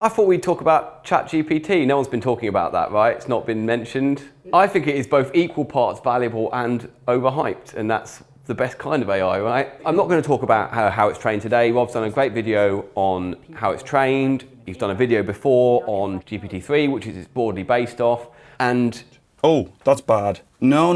I thought we'd talk about ChatGPT. No one's been talking about that, right? It's not been mentioned. I think it is both equal parts valuable and overhyped, and that's the best kind of AI, right? I'm not going to talk about how it's trained today. Rob's done a great video on how it's trained. He's done a video before on GPT-3, which is it's broadly based off. And oh, that's bad. No.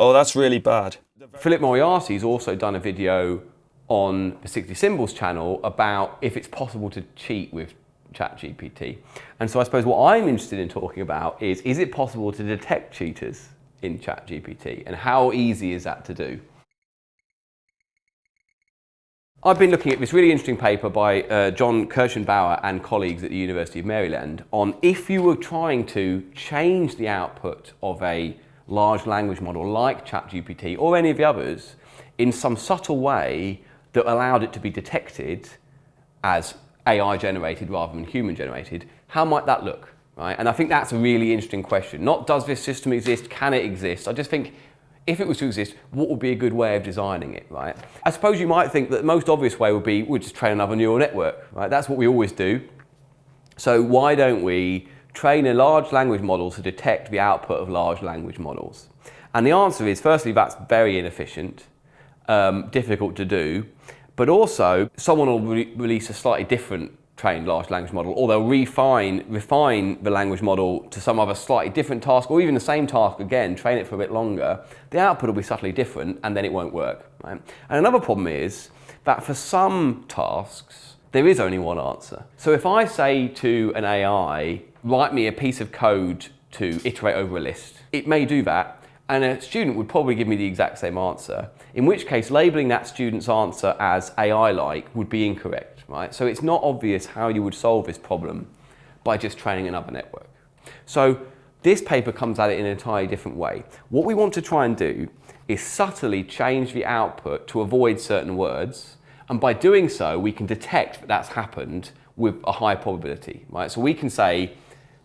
Oh, that's really bad. Philip Moriarty's also done a video on the 60 Symbols channel about if it's possible to cheat with ChatGPT. And so I suppose what I'm interested in talking about is it possible to detect cheaters in ChatGPT, and how easy is that to do? I've been looking at this really interesting paper by John Kirschenbauer and colleagues at the University of Maryland on if you were trying to change the output of a large language model like ChatGPT or any of the others in some subtle way that allowed it to be detected as AI generated rather than human generated, how might that look, right? And I think that's a really interesting question. Not does this system exist, can it exist? I just think if it was to exist, what would be a good way of designing it, right? I suppose you might think that the most obvious way would be we'd just train another neural network, right? That's what we always do. So why don't we train a large language model to detect the output of large language models? And the answer is, firstly, that's very inefficient, difficult to do, but also someone will release a slightly different trained large language model, or they'll refine the language model to some other slightly different task, or even the same task again, train it for a bit longer. The output will be subtly different, and then it won't work, right? And another problem is that for some tasks, there is only one answer. So if I say to an AI, write me a piece of code to iterate over a list, it may do that, and a student would probably give me the exact same answer, in which case labeling that student's answer as AI-like would be incorrect, right? So it's not obvious how you would solve this problem by just training another network. So this paper comes at it in an entirely different way. What we want to try and do is subtly change the output to avoid certain words, and by doing so, we can detect that that's happened with a high probability, right? So we can say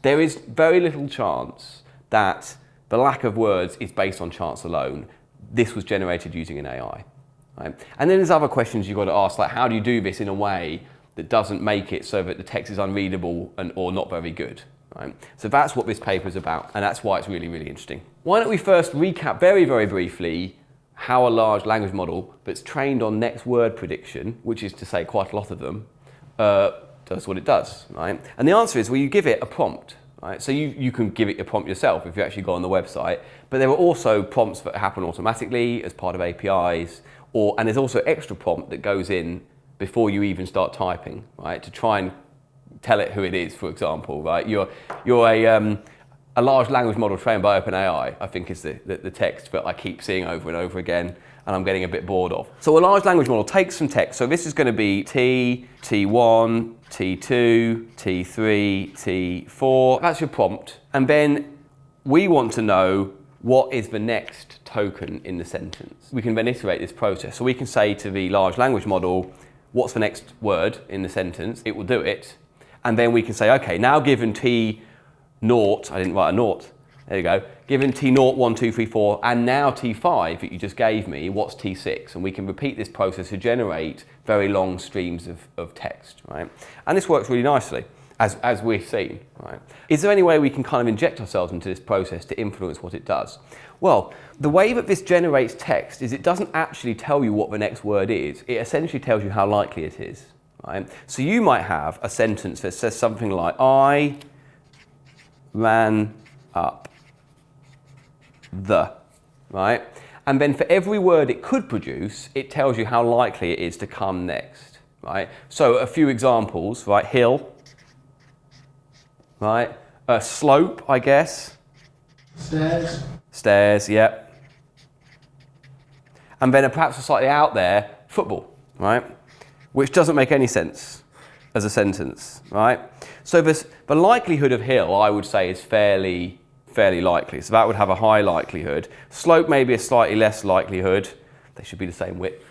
there is very little chance that the lack of words is based on chance alone. This was generated using an AI. Right? And then there's other questions you've got to ask, like how do you do this in a way that doesn't make it so that the text is unreadable or not very good? Right? So that's what this paper is about, and that's why it's really, really interesting. Why don't we first recap very, very briefly how a large language model that's trained on next word prediction, which is to say quite a lot of them, does what it does. Right? And the answer is, well, you give it a prompt. Right? So you can give it a prompt yourself if you actually go on the website, but there are also prompts that happen automatically as part of APIs, and there's also extra prompt that goes in before you even start typing, right? To try and tell it who it is, for example, right? You're a large language model trained by OpenAI, I think is the text that I keep seeing over and over again, and I'm getting a bit bored of. So a large language model takes some text. So this is going to be T, T1, T2, T3, T4. That's your prompt. And then we want to know what is the next token in the sentence. We can then iterate this process. So we can say to the large language model, what's the next word in the sentence? It will do it. And then we can say, okay, now given T0, I didn't write a naught. There you go. Given T0, 1, 2, 3, 4, and now T5 that you just gave me, what's T6? And we can repeat this process to generate very long streams of text, right? And this works really nicely, as we've seen, right? Is there any way we can kind of inject ourselves into this process to influence what it does? Well, the way that this generates text is it doesn't actually tell you what the next word is. It essentially tells you how likely it is, right? So you might have a sentence that says something like, I ran up the, right? And then for every word it could produce, it tells you how likely it is to come next, right? So a few examples, right? Hill, right? Slope, I guess. Stairs. Stairs, yep. And then perhaps a slightly out there, football, right? Which doesn't make any sense as a sentence, right? So the likelihood of hill, I would say, is fairly likely. So that would have a high likelihood. Slope maybe a slightly less likelihood. They should be the same width.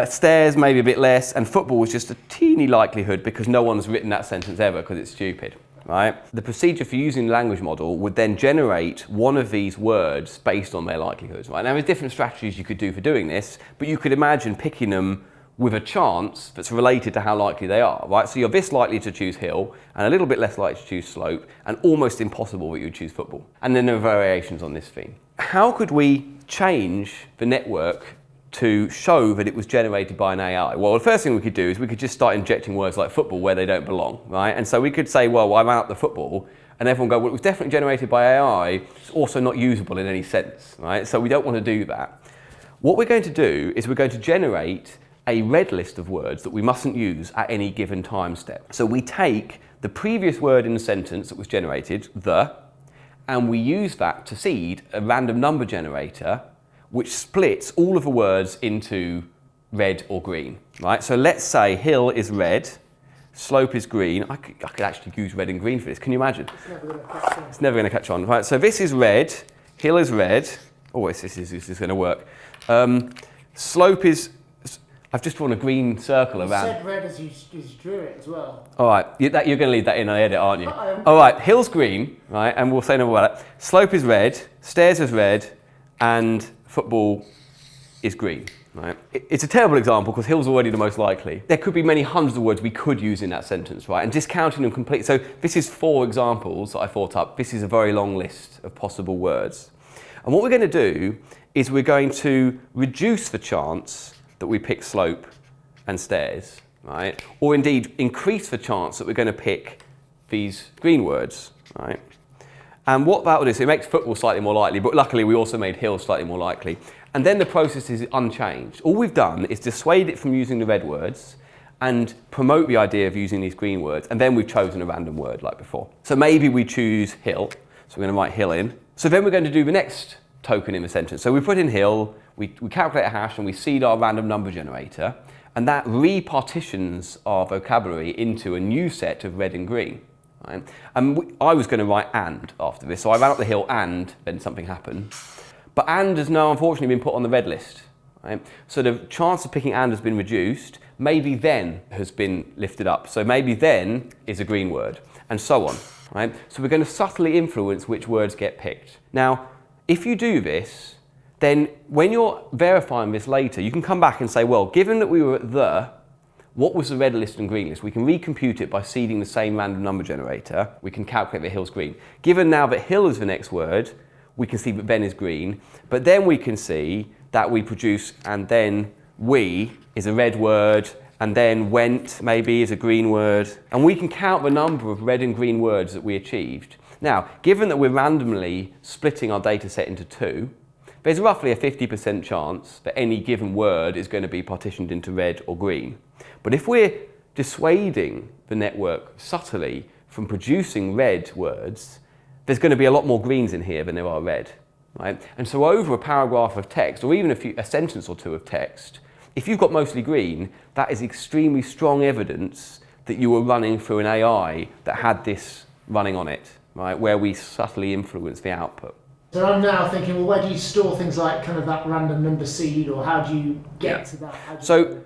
Stairs maybe a bit less, and football was just a teeny likelihood because no one's written that sentence ever because it's stupid, right? The procedure for using the language model would then generate one of these words based on their likelihoods, right? Now there's different strategies you could do for doing this, but you could imagine picking them with a chance that's related to how likely they are, right? So you're this likely to choose hill and a little bit less likely to choose slope, and almost impossible that you would choose football. And then there are variations on this theme. How could we change the network to show that it was generated by an AI? Well, the first thing we could do is we could just start injecting words like football where they don't belong, right? And so we could say, well, I ran up the football, and everyone go, well, it was definitely generated by AI, it's also not usable in any sense, right? So we don't want to do that. What we're going to do is we're going to generate a red list of words that we mustn't use at any given time step. So we take the previous word in the sentence that was generated, the, and we use that to seed a random number generator which splits all of the words into red or green, right? So let's say hill is red, slope is green. I could actually use red and green for this. Can you imagine? It's never going to catch on. Right, so this is red, hill is red. Oh, this is going to work. Slope is, I've just drawn a green circle around. You said red as you drew it as well. All right, you're going to leave that in the edit, aren't you? All right, hill's green, right, and we'll say no more about that. Slope is red, stairs is red, and football is green, right? It's a terrible example because hill's already the most likely. There could be many hundreds of words we could use in that sentence, right? And discounting them completely. So this is 4 examples that I thought up. This is a very long list of possible words. And what we're going to do is we're going to reduce the chance that we pick slope and stairs, right? Or indeed increase the chance that we're going to pick these green words, right? And what that will do is it makes football slightly more likely, but luckily we also made hill slightly more likely. And then the process is unchanged. All we've done is dissuade it from using the red words and promote the idea of using these green words, and then we've chosen a random word like before. So maybe we choose hill, so we're going to write hill in. So then we're going to do the next token in the sentence. So we put in hill, we calculate a hash, and we seed our random number generator, and that repartitions our vocabulary into a new set of red and green. Right? And I was going to write and after this, so I ran up the hill and then something happened. But and has now unfortunately been put on the red list. Right? So the chance of picking and has been reduced, maybe then has been lifted up. So maybe then is a green word, and so on. Right? So we're going to subtly influence which words get picked. Now, if you do this, then when you're verifying this later, you can come back and say, well, given that we were at the, what was the red list and green list? We can recompute it by seeding the same random number generator. We can calculate that hill's green. Given now that hill is the next word, we can see that then is green, but then we can see that we produce and then we is a red word, and then went maybe is a green word, and we can count the number of red and green words that we achieved. Now, given that we're randomly splitting our data set into 2, there's roughly a 50% chance that any given word is going to be partitioned into red or green. But if we're dissuading the network subtly from producing red words, there's going to be a lot more greens in here than there are red, right? And so over a paragraph of text, or even a sentence or two of text, if you've got mostly green, that is extremely strong evidence that you were running through an AI that had this running on it, right? Where we subtly influence the output. So I'm now thinking, well, where do you store things like kind of that random number seed, or how do you get to that? So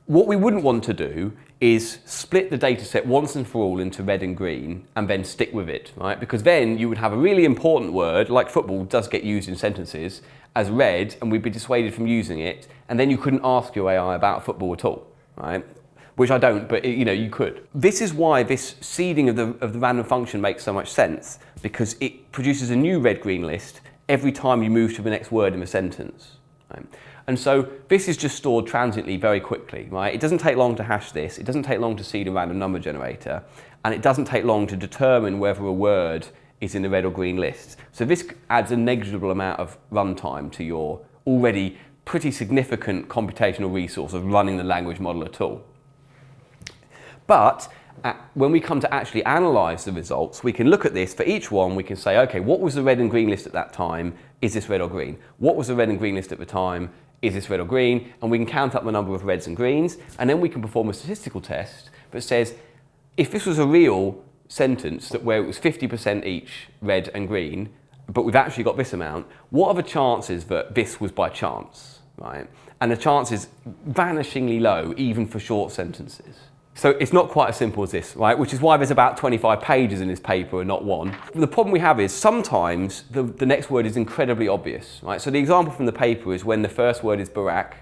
what we wouldn't want to do is split the data set once and for all into red and green and then stick with it, right? Because then you would have a really important word, like football does get used in sentences, as red, and we'd be dissuaded from using it, and then you couldn't ask your AI about football at all, right? Which I don't, but you could. This is why this seeding of the random function makes so much sense, because it produces a new red-green list every time you move to the next word in the sentence. Right? And so this is just stored transiently very quickly, right? It doesn't take long to hash this, it doesn't take long to seed a random number generator, and it doesn't take long to determine whether a word is in the red or green list. So this adds a negligible amount of runtime to your already pretty significant computational resource of running the language model at all. But when we come to actually analyze the results, we can look at this. For each one, we can say, okay, what was the red and green list at that time? Is this red or green? What was the red and green list at the time? Is this red or green? And we can count up the number of reds and greens, and then we can perform a statistical test that says, if this was a real sentence where it was 50% each red and green, but we've actually got this amount, what are the chances that this was by chance, right? And the chance is vanishingly low, even for short sentences. So it's not quite as simple as this, right? Which is why there's about 25 pages in this paper and not one. The problem we have is sometimes the next word is incredibly obvious, right? So the example from the paper is when the first word is Barack,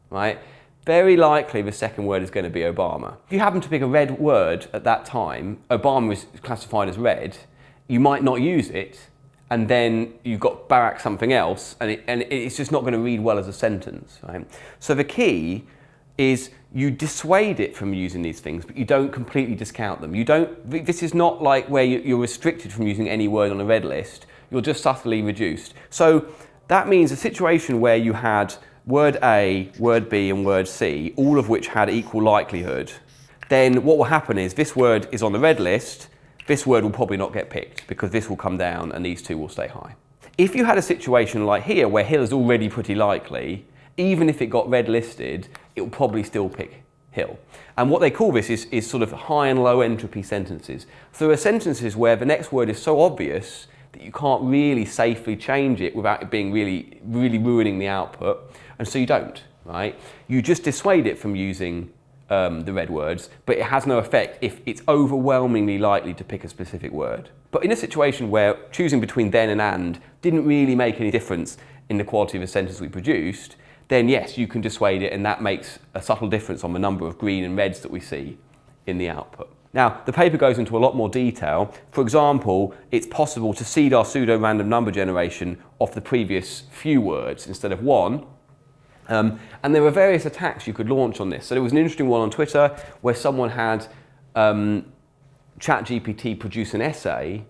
right? very likely the second word is going to be Obama. If you happen to pick a red word at that time, Obama is classified as red, you might not use it, and then you've got Barack something else, and it's just not going to read well as a sentence, right? So the key is you dissuade it from using these things, but you don't completely discount them. This is not like where you're restricted from using any word on a red list, you're just subtly reduced. So that means a situation where you had word A, word B, and word C, all of which had equal likelihood, then what will happen is this word is on the red list, this word will probably not get picked because this will come down and these two will stay high. If you had a situation like here where Hill is already pretty likely, even if it got red listed, it will probably still pick Hill. And what they call this is sort of high and low entropy sentences. So there are sentences where the next word is so obvious that you can't really safely change it without it being really ruining the output, and so you don't, right? You just dissuade it from using the red words, but it has no effect if it's overwhelmingly likely to pick a specific word. But in a situation where choosing between then and didn't really make any difference in the quality of the sentence we produced, then yes, you can dissuade it, and that makes a subtle difference on the number of green and reds that we see in the output. Now, the paper goes into a lot more detail. For example, it's possible to seed our pseudo-random number generation off the previous few words instead of one. And there were various attacks you could launch on this. So there was an interesting one on Twitter where someone had ChatGPT produce an essay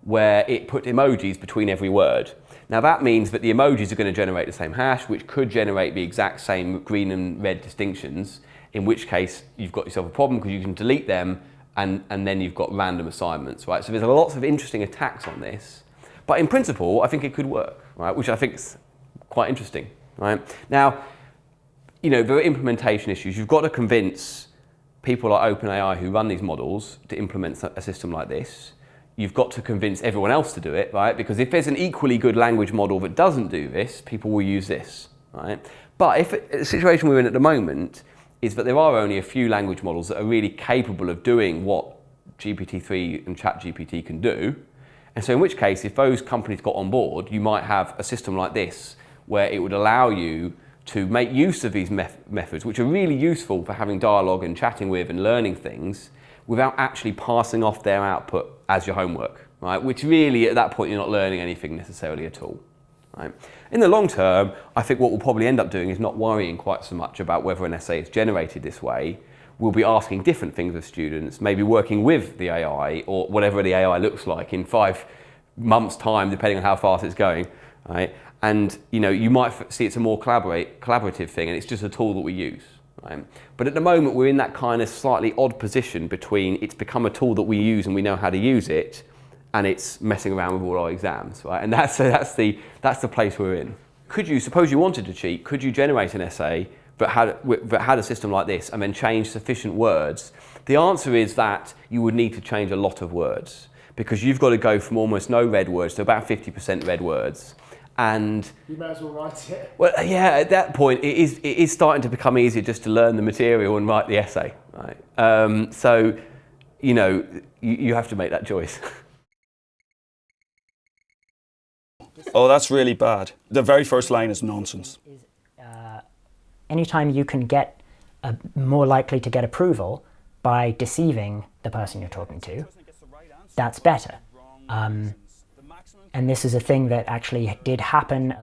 where it put emojis between every word. Now that means that the emojis are going to generate the same hash, which could generate the exact same green and red distinctions, in which case you've got yourself a problem because you can delete them and then you've got random assignments, right? So there's lots of interesting attacks on this. But in principle, I think it could work, right? Which I think is quite interesting, right? Now, you know, there are implementation issues. You've got to convince people like OpenAI who run these models to implement a system like this. You've got to convince everyone else to do it, right? Because if there's an equally good language model that doesn't do this, people will use this, right? But if the situation we're in at the moment is that there are only a few language models that are really capable of doing what GPT-3 and ChatGPT can do, and so in which case, if those companies got on board, you might have a system like this where it would allow you to make use of these methods, which are really useful for having dialogue and chatting with and learning things, without actually passing off their output as your homework, right? Which really, at that point, you're not learning anything necessarily at all, right? In the long term, I think what we'll probably end up doing is not worrying quite so much about whether an essay is generated this way. We'll be asking different things of students, maybe working with the AI or whatever the AI looks like in 5 months' time, depending on how fast it's going, right? And you know, you might see it's a more collaborative thing, and it's just a tool that we use. Right? But at the moment, we're in that kind of slightly odd position between it's become a tool that we use and we know how to use it, and it's messing around with all our exams, right? And that's the place we're in. Suppose you wanted to cheat, could you generate an essay that had a system like this and then change sufficient words? The answer is that you would need to change a lot of words, because you've got to go from almost no red words to about 50% red words. And you may as well write it. Well, yeah, at that point, it is starting to become easier just to learn the material and write the essay, right? So, you know, you have to make that choice. Oh, that's really bad. The very first line is nonsense. Anytime you can get more likely to get approval by deceiving the person you're talking to, that's better. And this is a thing that actually did happen